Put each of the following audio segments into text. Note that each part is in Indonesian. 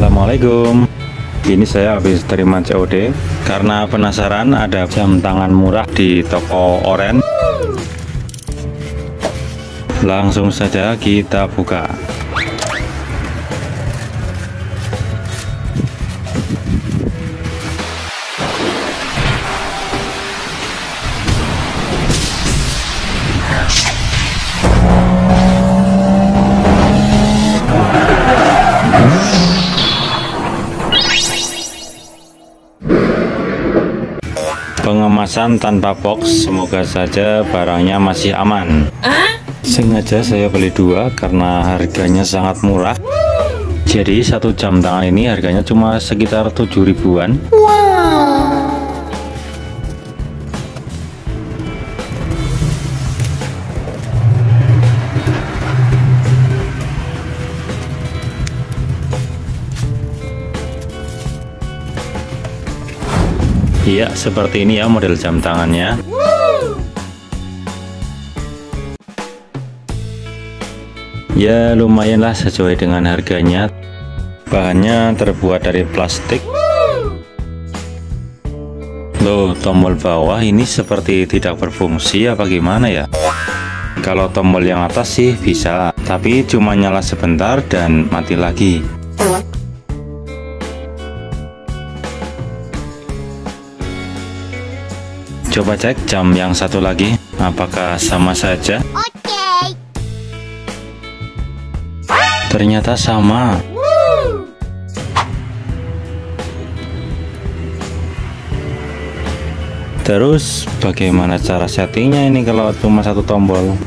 Assalamualaikum. Ini saya habis terima COD karena penasaran ada jam tangan murah di toko Oren. Langsung saja kita buka. Pengemasan tanpa box, semoga saja barangnya masih aman. Sengaja saya beli dua karena harganya sangat murah. Jadi satu jam tangan ini harganya cuma sekitar 7 ribuan. Iya, seperti ini ya model jam tangannya. Ya lumayanlah sesuai dengan harganya. Bahannya terbuat dari plastik. Loh, tombol bawah ini seperti tidak berfungsi apa gimana ya? Kalau tombol yang atas sih bisa, tapi cuma nyala sebentar dan mati lagi. Coba cek jam yang satu lagi, apakah sama saja? Oke. Ternyata sama. Terus bagaimana cara settingnya ini kalau cuma satu tombol?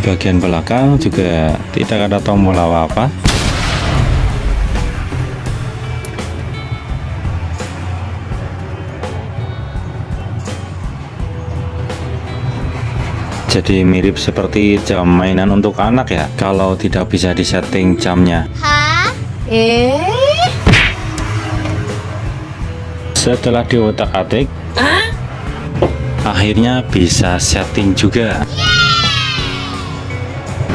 Bagian belakang juga tidak ada tombol apa-apa. Jadi mirip seperti jam mainan untuk anak ya, kalau tidak bisa disetting jamnya. Hah? Setelah diotak-atik, akhirnya bisa setting juga.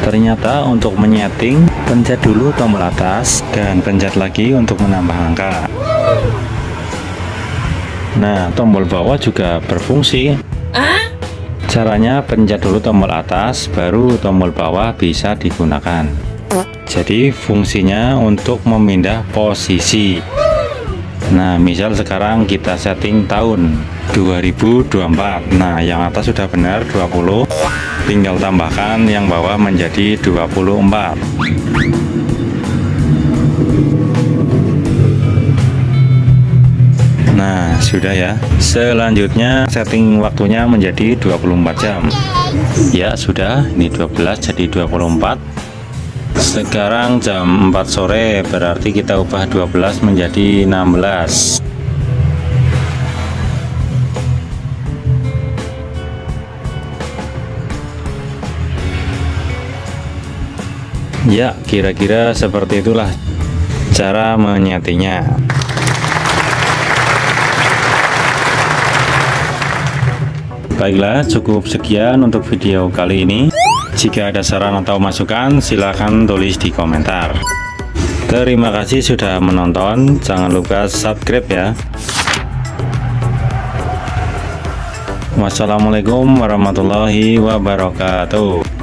Ternyata untuk menyeting, pencet dulu tombol atas dan pencet lagi untuk menambah angka. Nah, tombol bawah juga berfungsi. Caranya pencet dulu tombol atas, baru tombol bawah bisa digunakan. Jadi fungsinya untuk memindah posisi. Nah, misal sekarang kita setting tahun 2024. Nah, yang atas sudah benar 20. Tinggal tambahkan yang bawah menjadi 24. Nah, sudah ya. Selanjutnya setting waktunya menjadi 24 jam. Ya, sudah. Ini 12 jadi 24. Sekarang jam 4 sore, berarti kita ubah 12 menjadi 16. Ya, kira-kira seperti itulah cara menyetingnya. Baiklah, cukup sekian untuk video kali ini. Jika ada saran atau masukan, silahkan tulis di komentar. Terima kasih sudah menonton. Jangan lupa subscribe ya. Wassalamualaikum warahmatullahi wabarakatuh.